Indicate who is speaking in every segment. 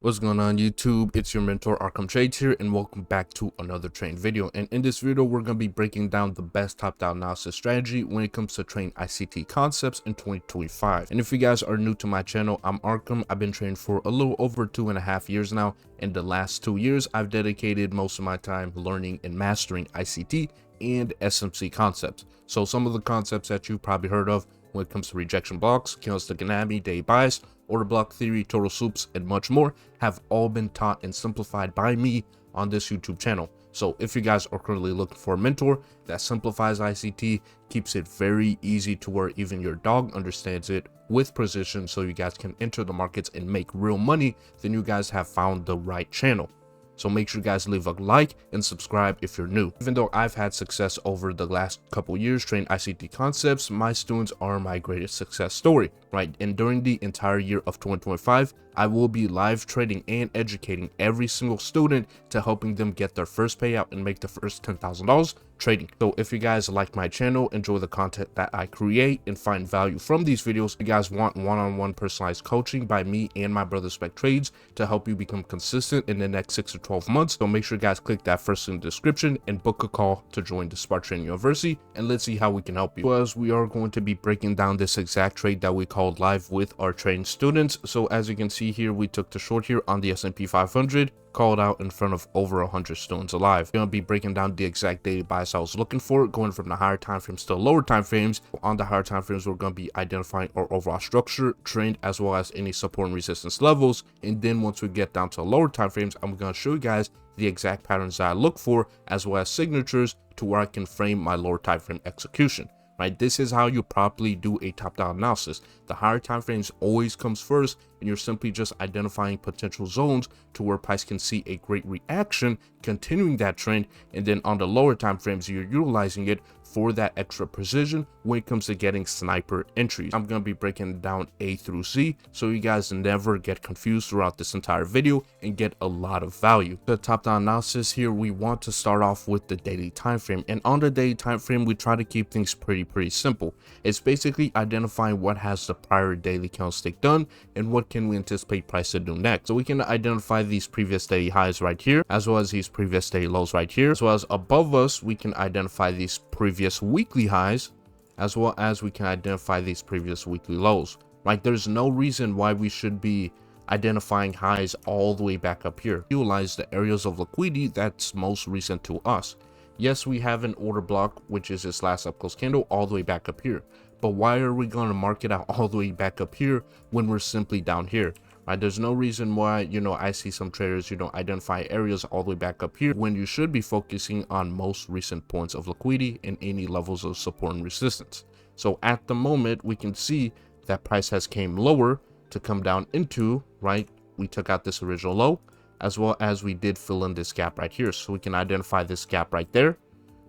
Speaker 1: What's going on YouTube? It's your mentor Arkhamtrades here, and welcome back to another trade video. And in this video, we're going to be breaking down the best top-down analysis strategy when it comes to trading ICT concepts in 2025. And if you guys are new to my channel, I'm Arkham. I've been trading for a little over 2.5 years now. In the last 2 years, I've dedicated most of my time learning and mastering ICT and SMC concepts. So some of the concepts that you've probably heard of when it comes to rejection blocks, candlestick anatomy, day bias, order block theory, total soups, and much more have all been taught and simplified by me on this YouTube channel. So if you guys are currently looking for a mentor that simplifies ICT, keeps it very easy to where even your dog understands it with precision so you guys can enter the markets and make real money, then you guys have found the right channel. So make sure you guys leave a like and subscribe if you're new. Even though I've had success over the last couple years trading ICT concepts, my students are my greatest success story, right? And during the entire year of 2025, I will be live trading and educating every single student to helping them get their first payout and make the first $10,000 trading. So if you guys like my channel, enjoy the content that I create, and find value from these videos, you guys want one-on-one personalized coaching by me and my brother Spec Trades to help you become consistent in the next 6 to 12 months. So make sure you guys click that first in the description and book a call to join the Spark Trading University, and let's see how we can help you. As we are going to be breaking down this exact trade that we called live with our trading students. So as you can see here, we took the short here on the S&P 500, called out in front of over 100 students alive. We're going to be breaking down the exact daily bias I was looking for, going from the higher time frames to lower time frames. On the higher time frames, we're going to be identifying our overall structure, trend, as well as any support and resistance levels. And then once we get down to lower time frames, I'm going to show you guys the exact patterns that I look for, as well as signatures to where I can frame my lower time frame execution. Right, this is how you properly do a top-down analysis. The higher time frames always comes first, and you're simply just identifying potential zones to where price can see a great reaction, continuing that trend, and then on the lower time frames, you're utilizing it for that extra precision when it comes to getting sniper entries. I'm going to be breaking down A through Z so you guys never get confused throughout this entire video and get a lot of value. The top-down analysis here, we want to start off with the daily time frame, and on the daily time frame, we try to keep things pretty simple. It's basically identifying what has the prior daily candlestick done and what can we anticipate price to do next. So we can identify these previous daily highs right here, as well as these previous daily lows right here, as well as above us we can identify these previous weekly highs, as well as we can identify these previous weekly lows. Right, there's no reason why we should be identifying highs all the way back up here. Utilize the areas of liquidity that's most recent to us. Yes, we have an order block, which is this last up close candle all the way back up here. But why are we going to mark it out all the way back up here when we're simply down here? Right? There's no reason why, I see some traders, identify areas all the way back up here when you should be focusing on most recent points of liquidity and any levels of support and resistance. So at the moment, we can see that price has came lower to come down into, right? We took out this original low, as well as we did fill in this gap right here. So we can identify this gap right there.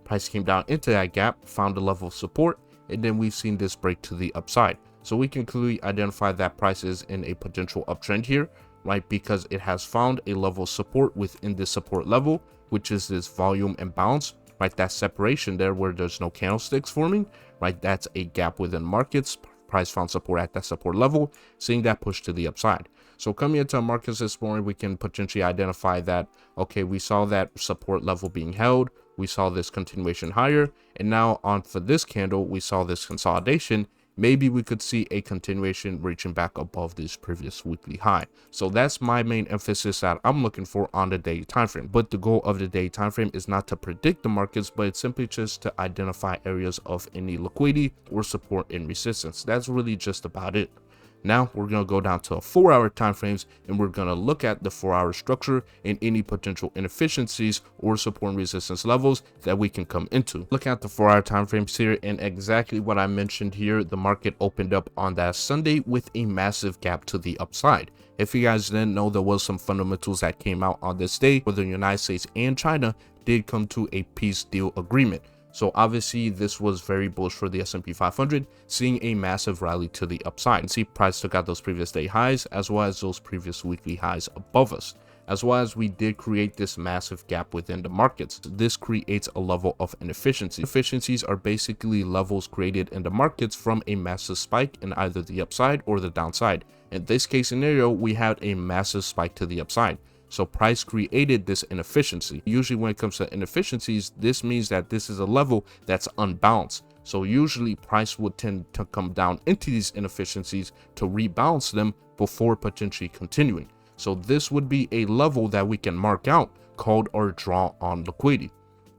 Speaker 1: Price came down into that gap, found a level of support, and then we've seen this break to the upside. So we can clearly identify that price is in a potential uptrend here, right? Because it has found a level of support within this support level, which is this volume imbalance, right? That separation there where there's no candlesticks forming, right? That's a gap within markets. Price found support at that support level, seeing that push to the upside. So coming into markets this morning, we can potentially identify that, okay, we saw that support level being held, we saw this continuation higher, and now on for this candle, we saw this consolidation. Maybe we could see a continuation reaching back above this previous weekly high. So that's my main emphasis that I'm looking for on the daily time frame. But the goal of the daily time frame is not to predict the markets, but it's simply just to identify areas of any liquidity or support and resistance. That's really just about it. Now we're going to go down to 4-hour time frames, and we're going to look at the 4-hour structure and any potential inefficiencies or support and resistance levels that we can come into. Look at the 4-hour time frames here, and exactly what I mentioned here, the market opened up on that Sunday with a massive gap to the upside. If you guys didn't know, there was some fundamentals that came out on this day where the United States and China did come to a peace deal agreement. So obviously this was very bullish for the S&P 500, seeing a massive rally to the upside. And see, price took out those previous day highs as well as those previous weekly highs above us, as well as we did create this massive gap within the markets. This creates a level of inefficiency. Efficiencies are basically levels created in the markets from a massive spike in either the upside or the downside. In this case scenario, we had a massive spike to the upside. So price created this inefficiency. Usually when it comes to inefficiencies, this means that this is a level that's unbalanced. So usually price would tend to come down into these inefficiencies to rebalance them before potentially continuing. So this would be a level that we can mark out called our draw on liquidity.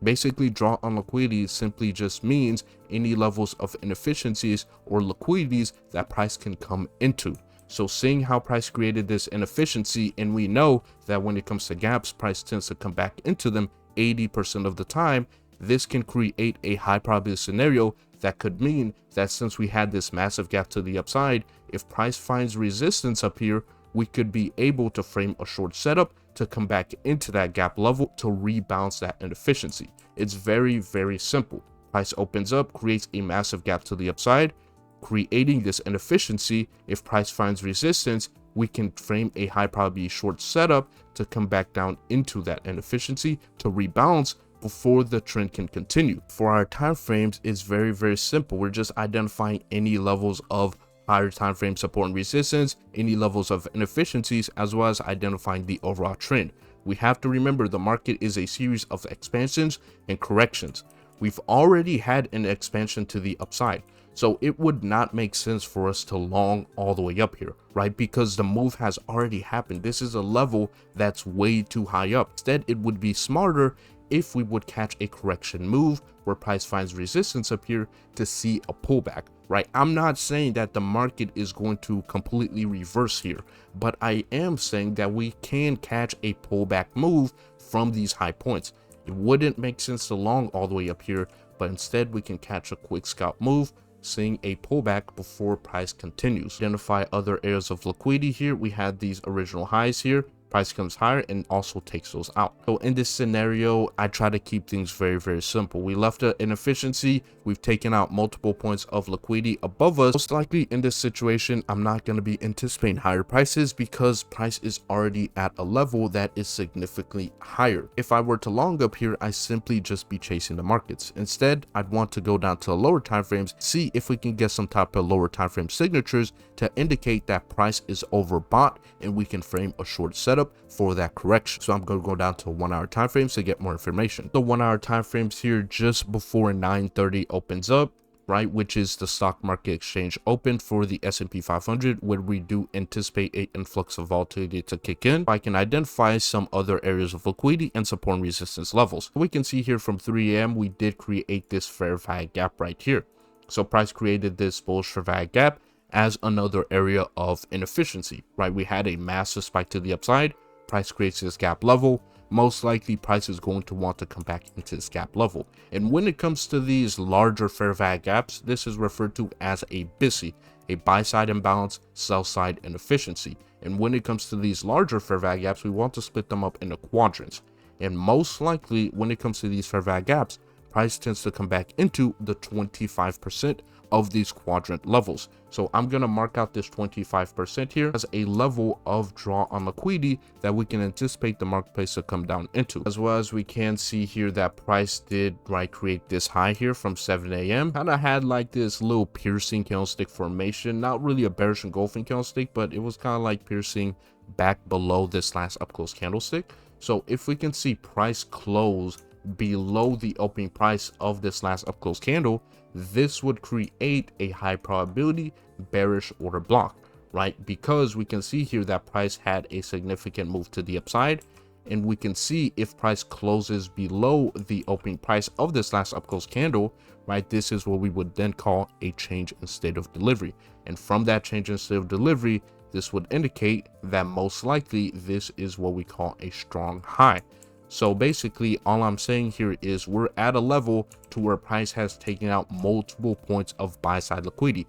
Speaker 1: Basically, draw on liquidity simply just means any levels of inefficiencies or liquidities that price can come into. So seeing how price created this inefficiency, and we know that when it comes to gaps, price tends to come back into them 80% of the time, this can create a high probability scenario that could mean that since we had this massive gap to the upside, if price finds resistance up here, we could be able to frame a short setup to come back into that gap level to rebalance that inefficiency. It's very, very simple. Price opens up, creates a massive gap to the upside, creating this inefficiency. If price finds resistance, we can frame a high probability short setup to come back down into that inefficiency to rebalance before the trend can continue. For our time frames, it's very, very simple. We're just identifying any levels of higher time frame support and resistance, any levels of inefficiencies, as well as identifying the overall trend. We have to remember the market is a series of expansions and corrections. We've already had an expansion to the upside, so it would not make sense for us to long all the way up here, right? Because the move has already happened. This is a level that's way too high up. Instead, it would be smarter if we would catch a correction move where price finds resistance up here to see a pullback, right? I'm not saying that the market is going to completely reverse here, but I am saying that we can catch a pullback move from these high points. It wouldn't make sense to long all the way up here, but instead we can catch a quick scalp move, seeing a pullback before price continues. Identify other areas of liquidity here. We had these original highs here. Price comes higher and also takes those out. So in this scenario, I try to keep things very, very simple. We left an inefficiency. We've taken out multiple points of liquidity above us. Most likely in this situation, I'm not going to be anticipating higher prices because price is already at a level that is significantly higher. If I were to long up here, I simply just be chasing the markets. Instead, I'd want to go down to the lower time frames, see if we can get some type of lower time frame signatures to indicate that price is overbought and we can frame a short setup for that correction. So I'm going to go down to 1 hour time frames to get more information. The 1 hour time frames here just before 9:30 opens up, right, which is the stock market exchange open for the S&P 500, where we do anticipate an influx of volatility to kick in. I can identify some other areas of liquidity and support and resistance levels. We can see here from 3 a.m. we did create this fair value gap right here. So price created this bullish fair value gap as another area of inefficiency, right? We had a massive spike to the upside. Price creates this gap level. Most likely price is going to want to come back into this gap level. And when it comes to these larger fair value gaps, this is referred to as a BISI, a buy side imbalance, sell side inefficiency. And when it comes to these larger fair value gaps, we want to split them up into quadrants. And most likely when it comes to these fair value gaps, price tends to come back into the 25% of these quadrant levels. So I'm going to mark out this 25% here as a level of draw on liquidity that we can anticipate the marketplace to come down into. As well as we can see here that price did create this high here from 7 a.m. kind of had like this little piercing candlestick formation, not really a bearish engulfing candlestick, but it was kind of like piercing back below this last up close candlestick. So if we can see price close below the opening price of this last up close candle, this would create a high probability bearish order block, right? Because we can see here that price had a significant move to the upside, and we can see if price closes below the opening price of this last up close candle, right, this is what we would then call a change in state of delivery. And from that change in state of delivery, this would indicate that most likely this is what we call a strong high. So basically all I'm saying here is we're at a level to where price has taken out multiple points of buy side liquidity,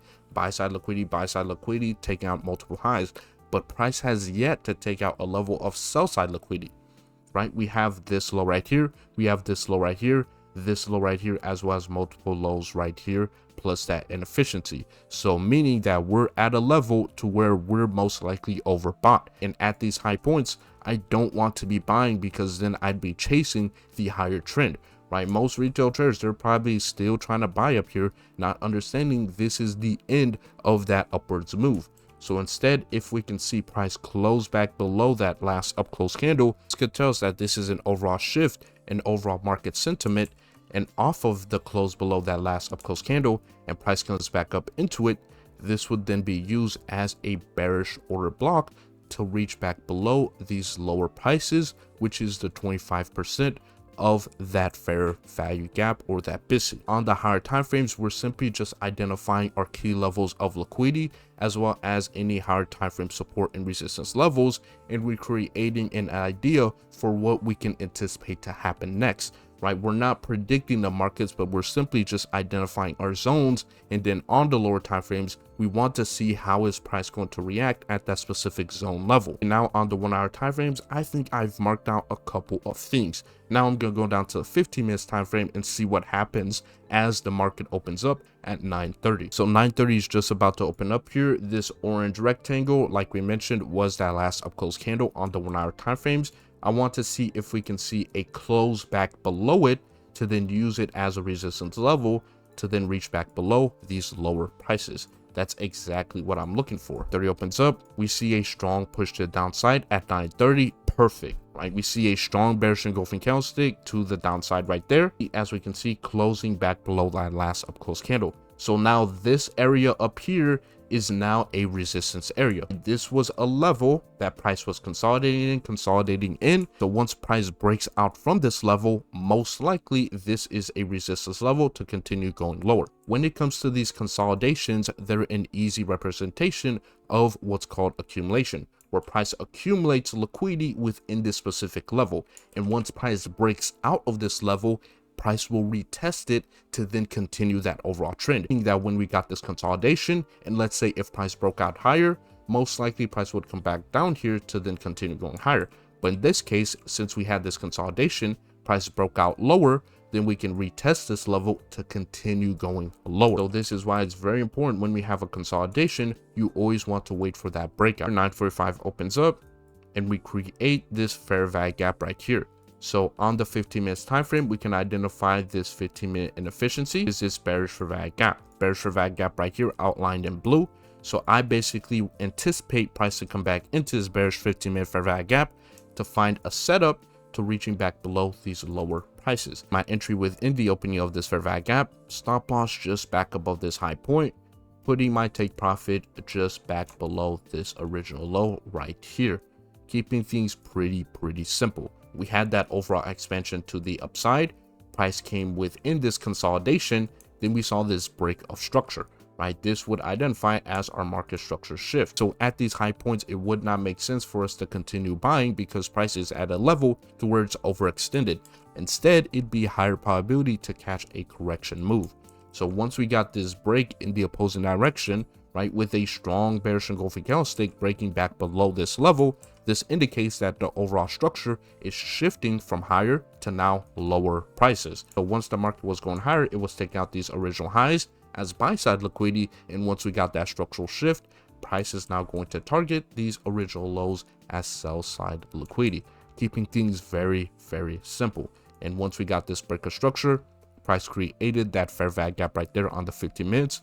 Speaker 1: taking out multiple highs, but price has yet to take out a level of sell side liquidity, right? We have this low right here, we have this low right here, this low right here, as well as multiple lows right here, plus that inefficiency. So meaning that we're at a level to where we're most likely overbought, and at these high points I don't want to be buying because then I'd be chasing the higher trend, right? Most retail traders, they're probably still trying to buy up here, not understanding this is the end of that upwards move. So instead, if we can see price close back below that last up close candle, this could tell us that this is an overall shift in overall market sentiment, and off of the close below that last up close candle and price comes back up into it, this would then be used as a bearish order block to reach back below these lower prices, which is the 25% of that fair value gap or that BISI. On the higher time frames, we're simply just identifying our key levels of liquidity as well as any higher time frame support and resistance levels, and we're creating an idea for what we can anticipate to happen next. Right, we're not predicting the markets, but we're simply just identifying our zones, and then on the lower time frames, we want to see how is price going to react at that specific zone level. And now on the 1 hour time frames, I think I've marked out a couple of things. Now I'm going to go down to the 15 minutes time frame and see what happens as the market opens up at 9:30. So 9:30 is just about to open up here. This orange rectangle, like we mentioned, was that last up close candle on the 1 hour time frames. I want to see if we can see a close back below it to then use it as a resistance level to then reach back below these lower prices. That's exactly what I'm looking for. 30 opens up, we see a strong push to the downside at 9:30. Perfect, right? We see a strong bearish engulfing candlestick to the downside right there, as we can see closing back below that last up close candle. So now this area up here is now a resistance area. This was a level that price was consolidating in. So once price breaks out from this level, most likely this is a resistance level to continue going lower. When it comes to these consolidations, they're an easy representation of what's called accumulation, where price accumulates liquidity within this specific level. And once price breaks out of this level, price will retest it to then continue that overall trend. Meaning that when we got this consolidation, and let's say if price broke out higher, most likely price would come back down here to then continue going higher. But in this case, since we had this consolidation, price broke out lower, then we can retest this level to continue going lower. So this is why it's very important when we have a consolidation, you always want to wait for that breakout. 9:45 opens up and we create this fair value gap right here. So on the 15 minutes time frame, we can identify this 15-minute inefficiency is this bearish fair value gap. Bearish fair value gap right here outlined in blue. So I basically anticipate price to come back into this bearish 15-minute fair value gap to find a setup to reaching back below these lower prices. My entry within the opening of this fair value gap, stop loss just back above this high point, putting my take profit just back below this original low right here, keeping things pretty simple. We had that overall expansion to the upside, price came within this consolidation, then we saw this break of structure, right? This would identify as our market structure shift. So at these high points, it would not make sense for us to continue buying because price is at a level to where it's overextended. Instead, it'd be a higher probability to catch a correction move. So once we got this break in the opposing direction, right, with a strong bearish engulfing candlestick breaking back below this level, this indicates that the overall structure is shifting from higher to now lower prices. So once the market was going higher, it was taking out these original highs as buy side liquidity, and once we got that structural shift, price is now going to target these original lows as sell side liquidity, keeping things very simple. And once we got this break of structure, price created that fair value gap right there on the 15 minutes,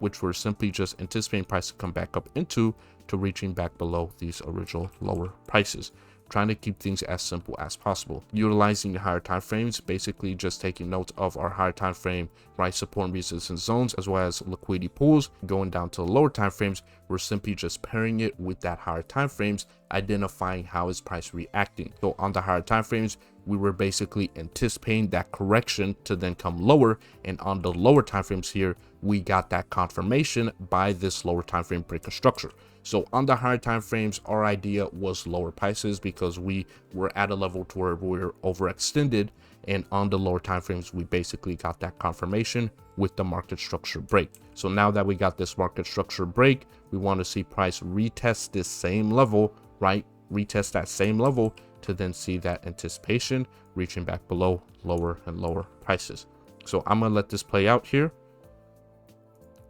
Speaker 1: which we're simply just anticipating price to come back up into to reaching back below these original lower prices. Trying to keep things as simple as possible. Utilizing the higher time frames, basically just taking notes of our higher time frame, right, support and resistance zones, as well as liquidity pools. Going down to the lower time frames, we're simply just pairing it with that higher time frames, identifying how is price reacting. So on the higher time frames, we were basically anticipating that correction to then come lower, and on the lower time frames here, we got that confirmation by this lower time frame break of structure. So on the higher time frames, our idea was lower prices because we were at a level to where we were overextended, and on the lower time frames, we basically got that confirmation with the market structure break. So now that we got this market structure break, we want to see price retest this same level, right? Retest that same level to then see that anticipation reaching back below lower and lower prices. So I'm gonna let this play out here.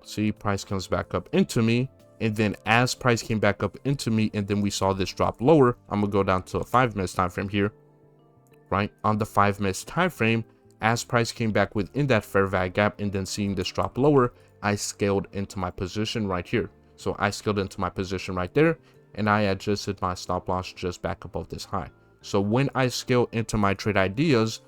Speaker 1: See, price comes back up into me, and then as price came back up into me and then we saw this drop lower, I'm gonna go down to a 5 minutes time frame here, right? On the 5 minutes time frame, as price came back within that fair value gap and then seeing this drop lower, I scaled into my position right here. So I scaled into my position right there, and I adjusted my stop loss just back above this high. So when I scale into my trade ideas,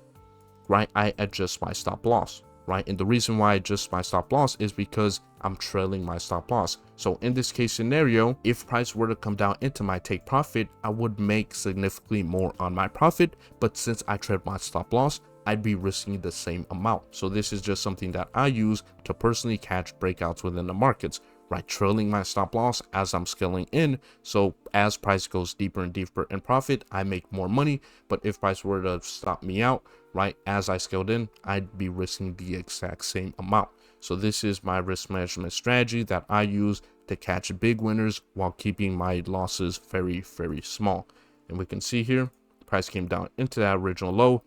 Speaker 1: right, I adjust my stop loss, right? And the reason why I adjust my stop loss is because I'm trailing my stop loss. So in this case scenario, if price were to come down into my take profit, I would make significantly more on my profit. But since I trailed my stop loss, I'd be risking the same amount. So this is just something that I use to personally catch breakouts within the markets, right? Trailing my stop loss as I'm scaling in. So as price goes deeper and deeper in profit, I make more money. But if price were to stop me out, right, as I scaled in, I'd be risking the exact same amount. So this is my risk management strategy that I use to catch big winners while keeping my losses very, very small. And we can see here, price came down into that original low,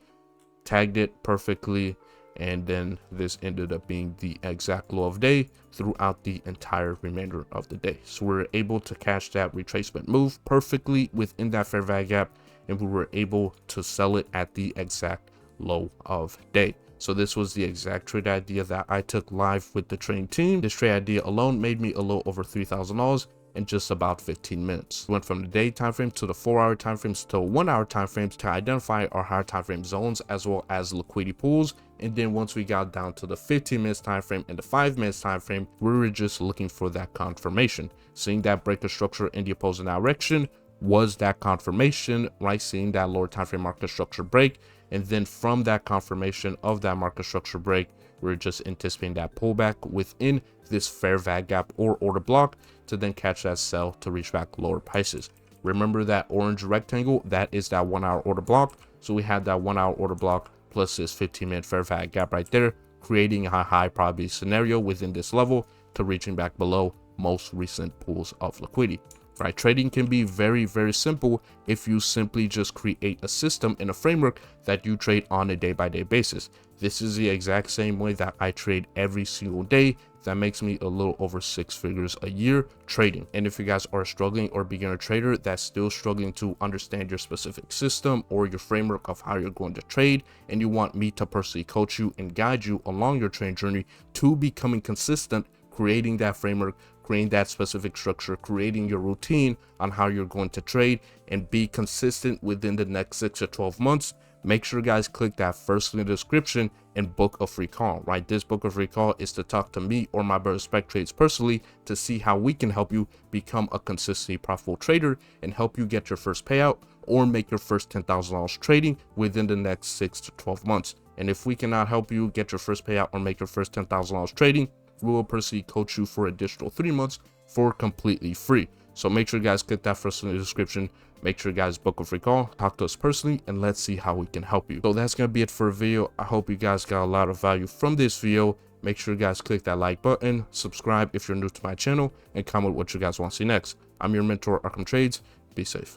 Speaker 1: tagged it perfectly, and then this ended up being the exact low of day throughout the entire remainder of the day. So we're able to catch that retracement move perfectly within that fair value gap, and we were able to sell it at the exact low of day. So this was the exact trade idea that I took live with the trading team. This trade idea alone made me a little over $3,000 in just about 15 minutes. We went from the day time frame to the 4-hour time frames to 1-hour time frames to identify our higher time frame zones as well as liquidity pools. And then once we got down to the 15 minutes time frame and the 5 minutes time frame, we were just looking for that confirmation. Seeing that breaker structure in the opposing direction was that confirmation, right? Seeing that lower time frame market structure break, and then from that confirmation of that market structure break, we're just anticipating that pullback within this fair value gap or order block to then catch that sell to reach back lower prices. Remember that orange rectangle, that is that 1-hour order block. So we had that 1-hour order block plus this 15-minute fair value gap right there, creating a high probability scenario within this level to reaching back below most recent pools of liquidity. Right, trading can be very, very simple if you simply just create a system and a framework that you trade on a day-by-day basis. This is the exact same way that I trade every single day. That makes me a little over 6 figures a year trading. And if you guys are struggling or beginner trader that's still struggling to understand your specific system or your framework of how you're going to trade, and you want me to personally coach you and guide you along your trading journey to becoming consistent, creating that framework, creating that specific structure, creating your routine on how you're going to trade and be consistent within the next 6 to 12 months, make sure guys click that first link in the description and book a free call, right? This book of free call is to talk to me or my brother Spec Trades personally to see how we can help you become a consistently profitable trader and help you get your first payout or make your first $10,000 trading within the next 6 to 12 months. And if we cannot help you get your first payout or make your first $10,000 trading, we will personally coach you for additional 3 months for completely free. So make sure you guys click that first link in the description. Make sure you guys book a free call, talk to us personally, and let's see how we can help you. So that's going to be it for the video. I hope you guys got a lot of value from this video. Make sure you guys click that like button, subscribe if you're new to my channel, and comment what you guys want to see next. I'm your mentor, Arkhamtrades. Be safe.